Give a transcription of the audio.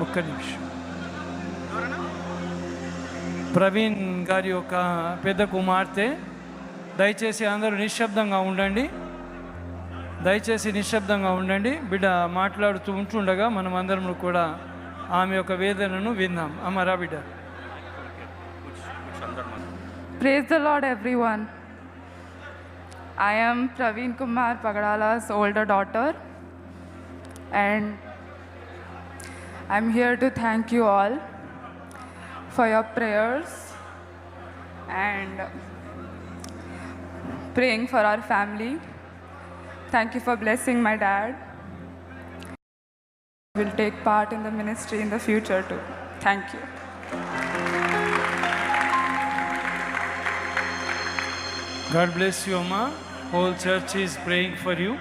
ఒక్క నిమిషం. ప్రవీణ్ గారి యొక్క పెద్ద కుమార్తె. దయచేసి అందరూ నిశ్శబ్దంగా ఉండండి. దయచేసి నిశ్శబ్దంగా ఉండండి. బిడ్డ మాట్లాడుతూ ఉంటుండగా మనం అందరం కూడా ఆమె యొక్క వేదనను విందాం. అమ్మ బిడ్డ. Praise the Lord, everyone. I am Praveen Kumar Pagadala's older daughter, and I'm here to thank you all for your prayers and praying for our family. Thank you for blessing my dad. Will take part in the ministry in the future too. Thank you. God bless you, Amma. Whole church is praying for you.